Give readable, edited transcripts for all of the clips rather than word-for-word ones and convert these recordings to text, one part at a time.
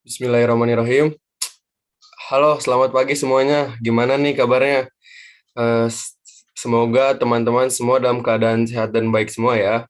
Bismillahirrahmanirrahim. Halo, selamat pagi semuanya. Gimana nih kabarnya? Semoga teman-teman semua dalam keadaan sehat dan baik semua ya.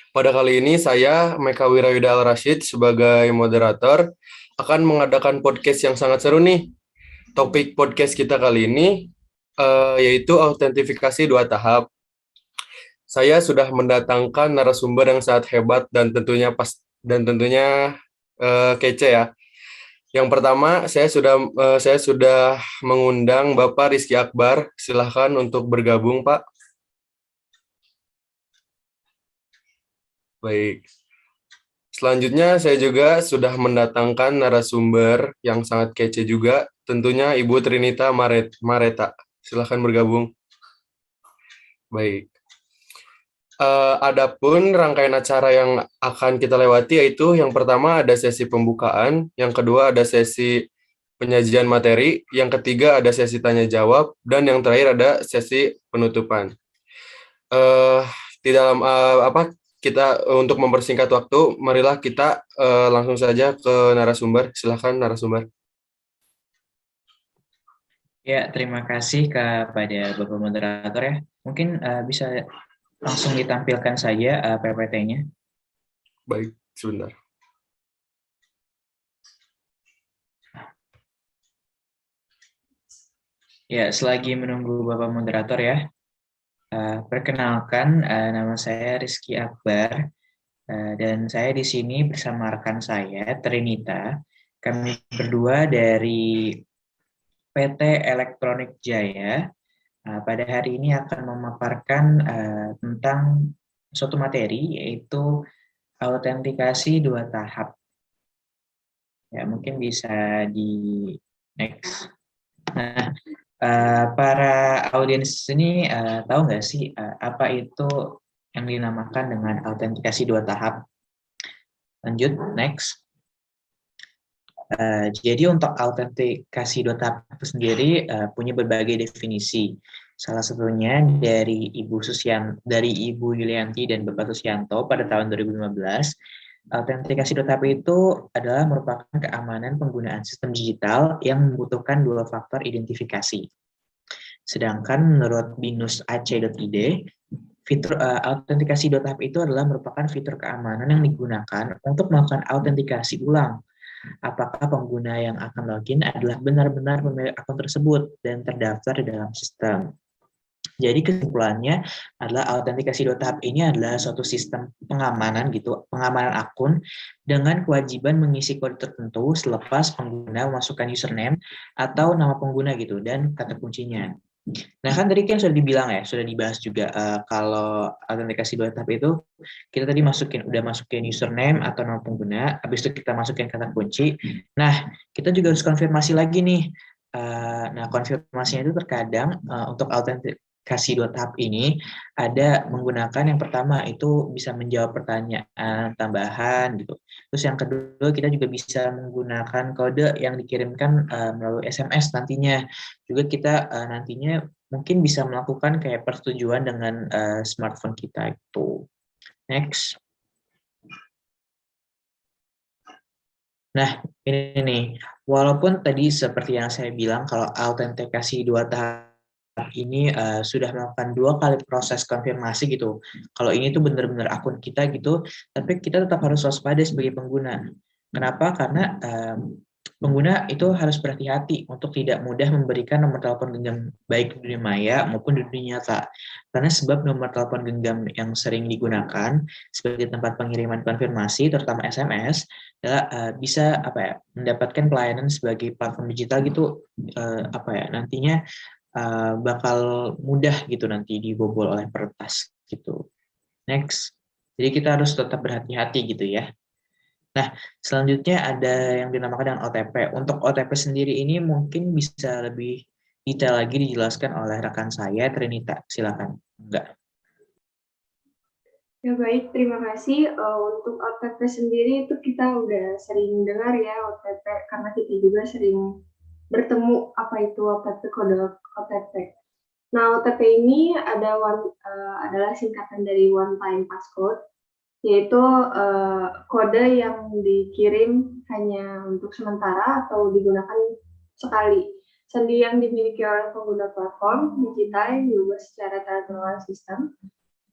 Pada kali ini saya, Meka Wirayuda Al-Rashid, sebagai moderator, akan mengadakan podcast yang sangat seru nih. Topik podcast kita kali ini yaitu autentifikasi dua tahap. Saya sudah mendatangkan narasumber yang sangat hebat dan tentunya kece ya. Yang pertama, saya sudah mengundang Bapak Rizky Akbar. Silahkan untuk bergabung, Pak. Baik. Selanjutnya, saya juga sudah mendatangkan narasumber yang sangat kece juga, tentunya Ibu Trinita Mareta. Silahkan bergabung. Baik. Adapun rangkaian acara yang akan kita lewati yaitu yang pertama ada sesi pembukaan, yang kedua ada sesi penyajian materi, yang ketiga ada sesi tanya jawab, dan yang terakhir ada sesi penutupan. Eh di dalam kita untuk mempersingkat waktu, marilah kita langsung saja ke narasumber. Silakan narasumber. Ya, terima kasih kepada Bapak Moderator ya. Mungkin bisa langsung ditampilkan saja PPT-nya. Baik, sebentar. Ya, selagi menunggu Bapak Moderator ya, perkenalkan nama saya Rizky Akbar dan saya di sini bersama rekan saya Trinita. Kami berdua dari PT Elektronik Jaya. Pada hari ini akan memaparkan tentang suatu materi yaitu autentikasi dua tahap. Ya, mungkin bisa di next. Nah, para audiens ini tahu nggak sih apa itu yang dinamakan dengan autentikasi dua tahap? Lanjut, next. Jadi untuk autentikasi dua tahap itu sendiri punya berbagai definisi. Salah satunya dari Ibu Yulianti dan Bapak Susianto pada tahun 2015. Autentikasi dua tahap itu adalah merupakan keamanan penggunaan sistem digital yang membutuhkan dua faktor identifikasi. Sedangkan menurut binus.ac.id, fitur autentikasi dua tahap itu adalah merupakan fitur keamanan yang digunakan untuk melakukan autentikasi ulang apakah pengguna yang akan login adalah benar-benar pemilik akun tersebut dan terdaftar di dalam sistem. Jadi kesimpulannya adalah autentikasi dua tahap ini adalah suatu sistem pengamanan pengamanan akun dengan kewajiban mengisi kode tertentu selepas pengguna memasukkan username atau nama pengguna dan kata kuncinya. Nah kan tadi kan sudah dibahas juga kalau autentikasi dua tahap itu kita tadi udah masukin username atau nama pengguna, habis itu kita masukin kata kunci. Nah kita juga harus konfirmasi lagi nih. Nah konfirmasinya itu terkadang untuk autentikasi dua tahap ini ada menggunakan yang pertama itu bisa menjawab pertanyaan tambahan gitu. Terus yang kedua kita juga bisa menggunakan kode yang dikirimkan melalui SMS nantinya. Juga kita nantinya mungkin bisa melakukan kayak persetujuan dengan smartphone kita itu. Next. Nah, ini nih, walaupun tadi seperti yang saya bilang kalau autentikasi dua tahap ini sudah melakukan dua kali proses konfirmasi gitu. Kalau ini tuh benar-benar akun kita gitu, tapi kita tetap harus waspada sebagai pengguna. Kenapa? Karena pengguna itu harus berhati-hati untuk tidak mudah memberikan nomor telepon genggam baik di dunia maya maupun di dunia nyata. Karena sebab nomor telepon genggam yang sering digunakan sebagai tempat pengiriman konfirmasi, terutama SMS, adalah bisa mendapatkan pelayanan sebagai platform digital gitu nantinya bakal mudah gitu nanti dibobol oleh peretas gitu. Next. Jadi kita harus tetap berhati-hati gitu ya. Nah, selanjutnya ada yang dinamakan dengan OTP. Untuk OTP sendiri ini mungkin bisa lebih detail lagi dijelaskan oleh rekan saya, Trinita. Silakan. Enggak. Ya baik, terima kasih. Untuk OTP sendiri itu kita udah sering dengar ya OTP, karena kita juga sering bertemu apa itu OTP, kode OTP. Nah, OTP ini adalah singkatan dari one time passcode. yaitu kode yang dikirim hanya untuk sementara atau digunakan sekali. Sandi yang dimiliki oleh pengguna platform digital yang diubah secara teraturan sistem,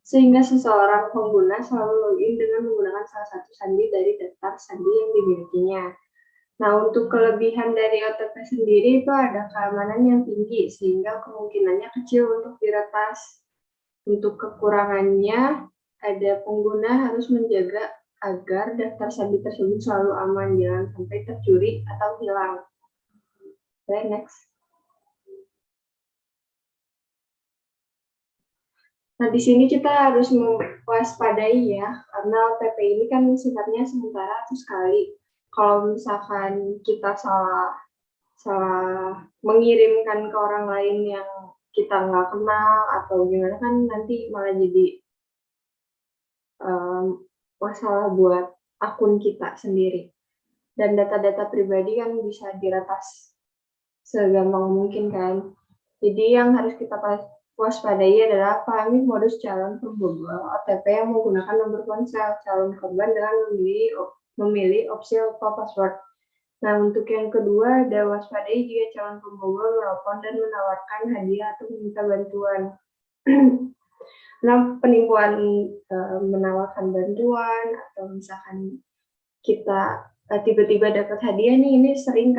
sehingga seseorang pengguna selalu login dengan menggunakan salah satu sandi dari daftar sandi yang dimilikinya. Nah, untuk kelebihan dari OTP sendiri itu ada keamanan yang tinggi, sehingga kemungkinannya kecil untuk diretas. Untuk kekurangannya, ada pengguna harus menjaga agar daftar sandi tersebut selalu aman, jangan sampai tercuri atau hilang. Oke, next. Nah, di sini kita harus mewaspadai ya, karena OTP ini kan sifatnya sementara atau sekali. Kalau misalkan kita salah mengirimkan ke orang lain yang kita nggak kenal atau gimana kan nanti malah jadi masalah buat akun kita sendiri. Dan data-data pribadi kan bisa diretas segampang mungkin kan. Jadi yang harus kita waspadai adalah pahami modus calon pembobol OTP yang menggunakan nomor ponsel calon korban dengan memilih opsi lupa password. Nah, untuk yang kedua, ada waspadai jika calon pembobol menelpon dan menawarkan hadiah atau meminta bantuan. Nah, penipuan menawarkan bantuan atau misalkan kita tiba-tiba dapat hadiah nih, ini sering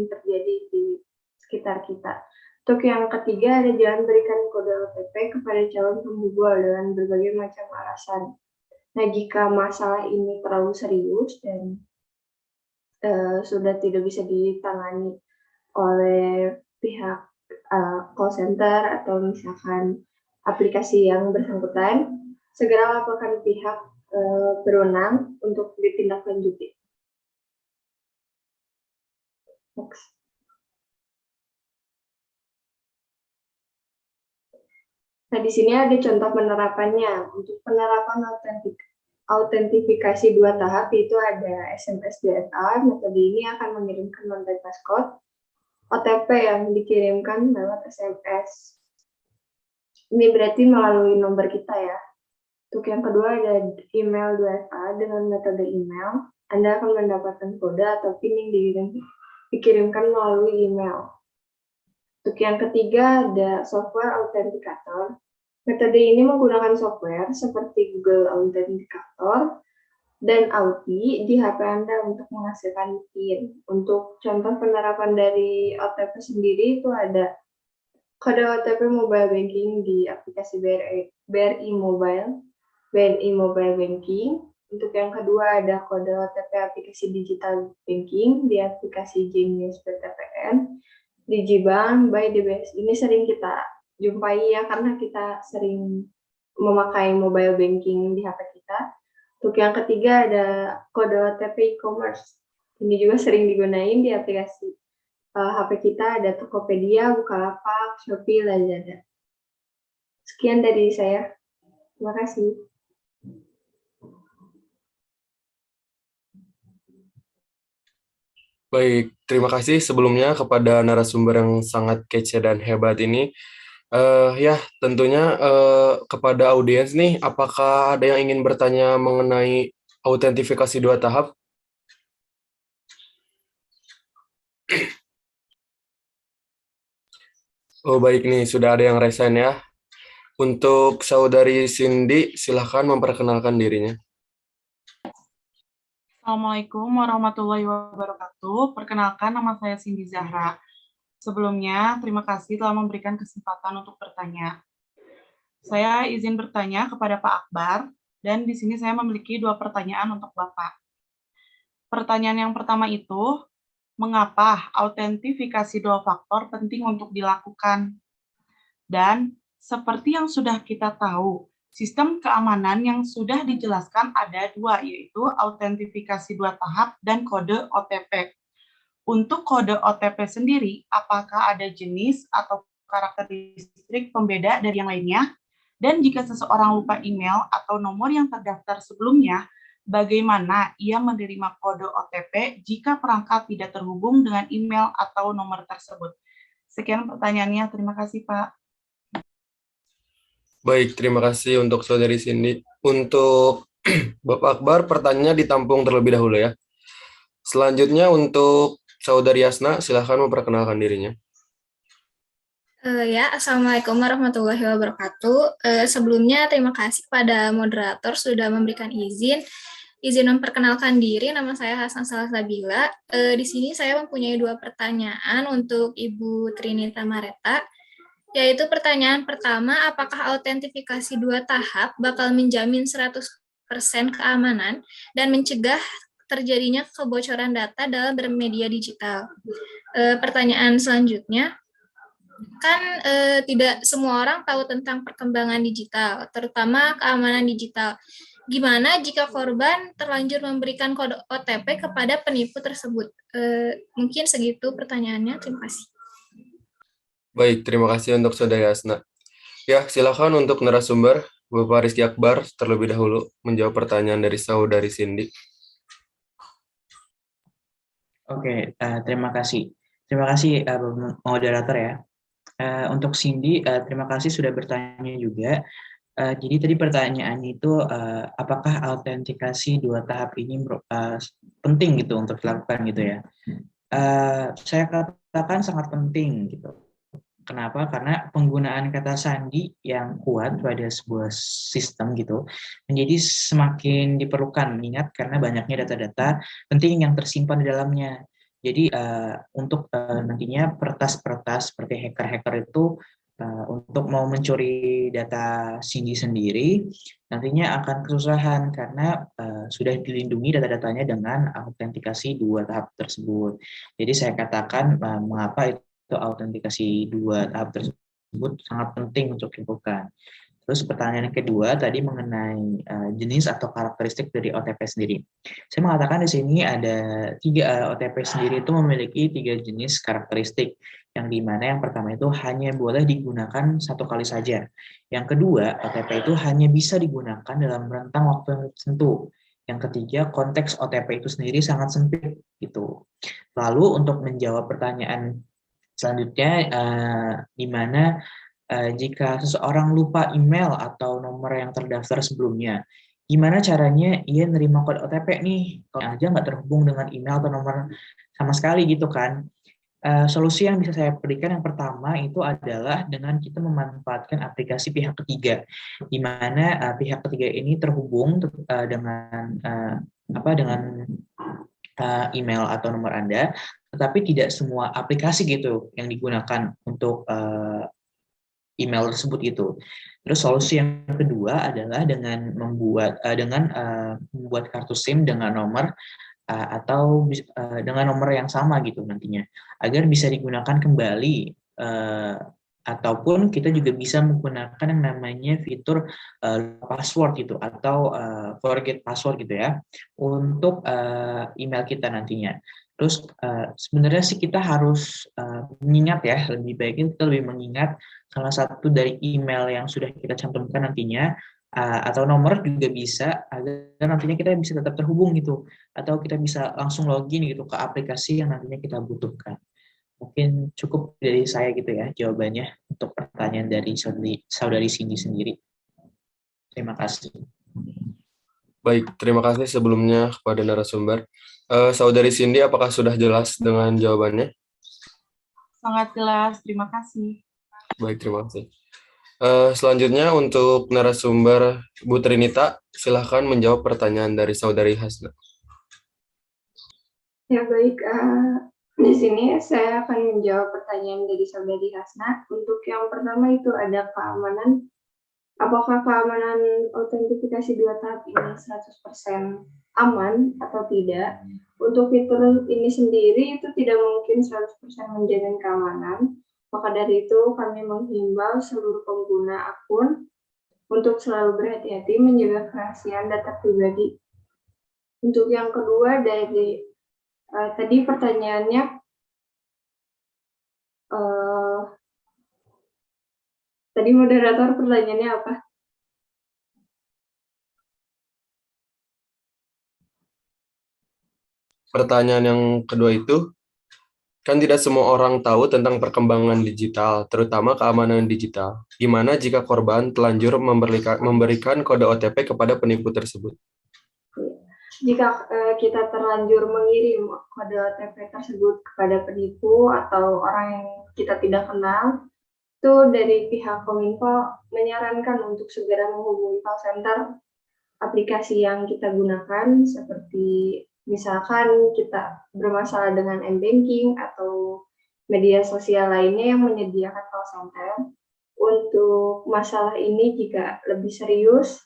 terjadi di sekitar kita. Untuk yang ketiga, ada jangan berikan kode OTP kepada calon pembobol dengan berbagai macam alasan. Nah, jika masalah ini terlalu serius dan sudah tidak bisa ditangani oleh pihak call center atau misalkan aplikasi yang bersangkutan, segera laporkan pihak berwenang untuk ditindaklanjuti. Next. Nah, di sini ada contoh penerapannya. Untuk penerapan autentifikasi 2 tahap itu ada SMS DFA. Metode ini akan mengirimkan non-bypass code OTP yang dikirimkan lewat SMS. Ini berarti melalui nomor kita ya. Untuk yang kedua ada email 2FA. Dengan metode email, Anda akan mendapatkan kode atau PIN yang dikirimkan melalui email. Untuk yang ketiga ada software authenticator. Metode ini menggunakan software seperti Google Authenticator dan Authy di HP Anda untuk menghasilkan PIN. Untuk contoh penerapan dari OTP sendiri itu ada kode OTP mobile banking di aplikasi BRI Mobile Banking. Untuk yang kedua ada kode OTP aplikasi digital banking di aplikasi Genius BTPN. Digibank by DBS ini sering kita jumpai ya karena kita sering memakai mobile banking di HP kita. Untuk yang ketiga ada kode OTP e-commerce. Ini juga sering digunain di aplikasi HP kita, ada Tokopedia, Bukalapak, Shopee, Lazada. Sekian dari saya. Terima kasih. Baik, terima kasih sebelumnya kepada narasumber yang sangat kece dan hebat ini. Ya, tentunya kepada audiens nih, apakah ada yang ingin bertanya mengenai autentifikasi 2 tahap? Oh, baik nih, sudah ada yang resen ya. Untuk saudari Cindy, silahkan memperkenalkan dirinya. Assalamualaikum warahmatullahi wabarakatuh. Perkenalkan, nama saya Cindy Zahra. Sebelumnya, terima kasih telah memberikan kesempatan untuk bertanya. Saya izin bertanya kepada Pak Akbar, dan di sini saya memiliki 2 pertanyaan untuk Bapak. Pertanyaan yang pertama itu, mengapa autentifikasi 2 faktor penting untuk dilakukan? Dan seperti yang sudah kita tahu, sistem keamanan yang sudah dijelaskan ada 2, yaitu autentifikasi 2 tahap dan kode OTP. Untuk kode OTP sendiri, apakah ada jenis atau karakteristik pembeda dari yang lainnya? Dan jika seseorang lupa email atau nomor yang terdaftar sebelumnya, bagaimana ia menerima kode OTP jika perangkat tidak terhubung dengan email atau nomor tersebut? Sekian pertanyaannya, terima kasih Pak. Baik, terima kasih untuk saudari Cindy. Untuk Bapak Akbar, pertanyaannya ditampung terlebih dahulu ya. Selanjutnya untuk Saudari Yasna, silahkan memperkenalkan dirinya. Ya, Assalamualaikum warahmatullahi wabarakatuh. Sebelumnya terima kasih pada moderator sudah memberikan izin. Izin memperkenalkan diri, nama saya Hasan Salsabila. Di sini saya mempunyai dua pertanyaan untuk Ibu Trinita Mareta, yaitu pertanyaan pertama, apakah autentifikasi dua tahap bakal menjamin 100% keamanan dan mencegah terjadinya kebocoran data dalam bermedia digital? Pertanyaan selanjutnya, kan tidak semua orang tahu tentang perkembangan digital, terutama keamanan digital. Gimana jika korban terlanjur memberikan kode OTP kepada penipu tersebut? Mungkin segitu pertanyaannya. Terima kasih. Baik, terima kasih untuk Saudari Yasna. Ya, silakan untuk narasumber, Bapak Rizky Akbar, terlebih dahulu menjawab pertanyaan dari Saudari Cindy. Oke, terima kasih. Terima kasih moderator ya. Untuk Cindy, terima kasih sudah bertanya juga. Jadi tadi pertanyaannya itu apakah autentikasi dua tahap ini penting gitu untuk dilakukan gitu ya? Saya katakan sangat penting gitu. Kenapa? Karena penggunaan kata sandi yang kuat pada sebuah sistem gitu menjadi semakin diperlukan, mengingat karena banyaknya data-data penting yang tersimpan di dalamnya. Jadi untuk nantinya peretas-peretas seperti hacker-hacker itu untuk mau mencuri data Cindy sendiri nantinya akan kesusahan karena sudah dilindungi data-datanya dengan autentikasi dua tahap tersebut. Jadi saya katakan mengapa itu autentikasi dua tahap tersebut sangat penting untuk dilakukan. Terus pertanyaan kedua tadi mengenai jenis atau karakteristik dari OTP sendiri. Saya mengatakan di sini ada OTP sendiri itu memiliki 3 jenis karakteristik, yang dimana yang pertama itu hanya boleh digunakan satu kali saja. Yang kedua, OTP itu hanya bisa digunakan dalam rentang waktu tertentu. Yang ketiga, konteks OTP itu sendiri sangat sempit gitu. Lalu untuk menjawab pertanyaan selanjutnya, di mana jika seseorang lupa email atau nomor yang terdaftar sebelumnya, gimana caranya ia nerima kode OTP nih? Kalau aja nggak terhubung dengan email atau nomor sama sekali gitu kan. Solusi yang bisa saya berikan yang pertama itu adalah dengan kita memanfaatkan aplikasi pihak ketiga, di mana pihak ketiga ini terhubung dengan email atau nomor Anda, tetapi tidak semua aplikasi gitu yang digunakan untuk email tersebut gitu. Terus solusi yang kedua adalah dengan membuat kartu SIM dengan nomor atau dengan nomor yang sama gitu nantinya, agar bisa digunakan kembali, ataupun kita juga bisa menggunakan yang namanya fitur password gitu atau forget password gitu ya untuk email kita nantinya. Terus sebenarnya sih kita harus mengingat ya, lebih baiknya kita lebih mengingat salah satu dari email yang sudah kita cantumkan nantinya, atau nomor juga bisa, agar nantinya kita bisa tetap terhubung gitu, atau kita bisa langsung login gitu ke aplikasi yang nantinya kita butuhkan. Mungkin cukup dari saya gitu ya jawabannya untuk pertanyaan dari saudari Cindy sendiri. Terima kasih. Baik, terima kasih sebelumnya kepada narasumber. Saudari Cindy, apakah sudah jelas dengan jawabannya? Sangat jelas, terima kasih. Baik, terima kasih. Selanjutnya untuk narasumber Bu Trinita, silahkan menjawab pertanyaan dari Saudari Hasna. Ya baik, di sini saya akan menjawab pertanyaan dari Saudari Hasna. Untuk yang pertama itu ada keamanan. Apakah keamanan autentifikasi dua tahap ini 100% aman atau tidak? Untuk fitur ini sendiri itu tidak mungkin 100% menjamin keamanan. Maka dari itu kami menghimbau seluruh pengguna akun untuk selalu berhati-hati menjaga kerahasiaan data pribadi. Untuk yang kedua dari tadi pertanyaannya tadi moderator pertanyaannya apa? Pertanyaan yang kedua itu, Kan tidak semua orang tahu tentang perkembangan digital, terutama keamanan digital. Gimana jika korban telanjur memberikan kode OTP kepada penipu tersebut? Jika kita terlanjur mengirim kode OTP tersebut kepada penipu atau orang yang kita tidak kenal, itu dari pihak Kominfo menyarankan untuk segera menghubungi call center aplikasi yang kita gunakan, seperti misalkan kita bermasalah dengan m-banking atau media sosial lainnya yang menyediakan call center. Untuk masalah ini jika lebih serius,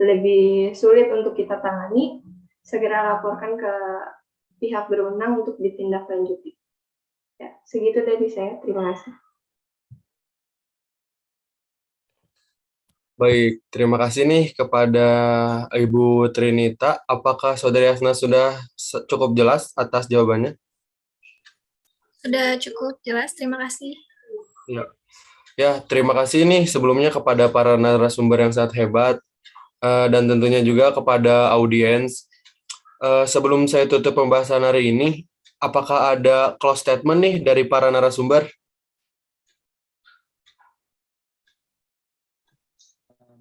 lebih sulit untuk kita tangani, segera laporkan ke pihak berwenang untuk ditindaklanjuti. Ya, segitu dari saya. Terima kasih. Baik, terima kasih nih kepada Ibu Trinita. Apakah Saudari Hasna sudah cukup jelas atas jawabannya? Sudah cukup jelas, terima kasih. Ya, terima kasih nih sebelumnya kepada para narasumber yang sangat hebat, dan tentunya juga kepada audiens. Sebelum saya tutup pembahasan hari ini, apakah ada close statement nih dari para narasumber?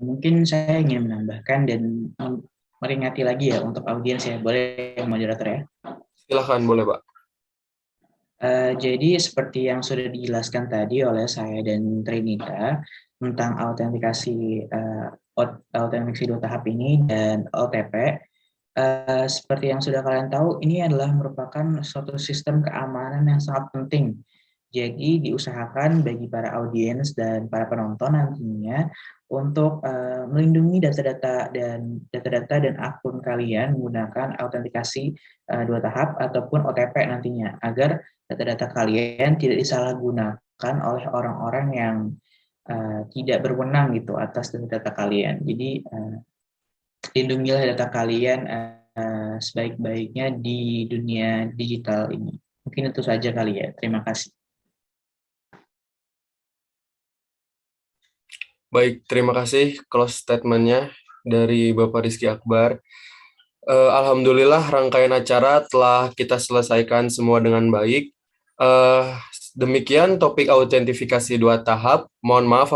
Mungkin saya ingin menambahkan dan meringati lagi ya untuk audiens ya, boleh moderator ya? Silahkan, boleh Pak. Jadi seperti yang sudah dijelaskan tadi oleh saya dan Trinita tentang autentikasi dua tahap ini dan OTP, seperti yang sudah kalian tahu, ini adalah merupakan suatu sistem keamanan yang sangat penting. Jadi diusahakan bagi para audiens dan para penonton nantinya untuk melindungi data-data dan akun kalian menggunakan autentikasi 2 tahap ataupun OTP nantinya, agar data-data kalian tidak disalahgunakan oleh orang-orang yang tidak berwenang gitu atas data kalian. Jadi lindungilah data kalian sebaik-baiknya di dunia digital ini. Mungkin itu saja kali ya. Terima kasih. Baik, terima kasih close statement-nya dari Bapak Rizky Akbar. Alhamdulillah rangkaian acara telah kita selesaikan semua dengan baik. Demikian topik autentifikasi 2 tahap. Mohon maaf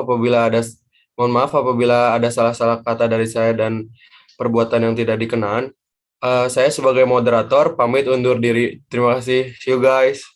apabila ada salah-salah kata dari saya dan perbuatan yang tidak dikenan. Saya sebagai moderator pamit undur diri. Terima kasih. See you guys.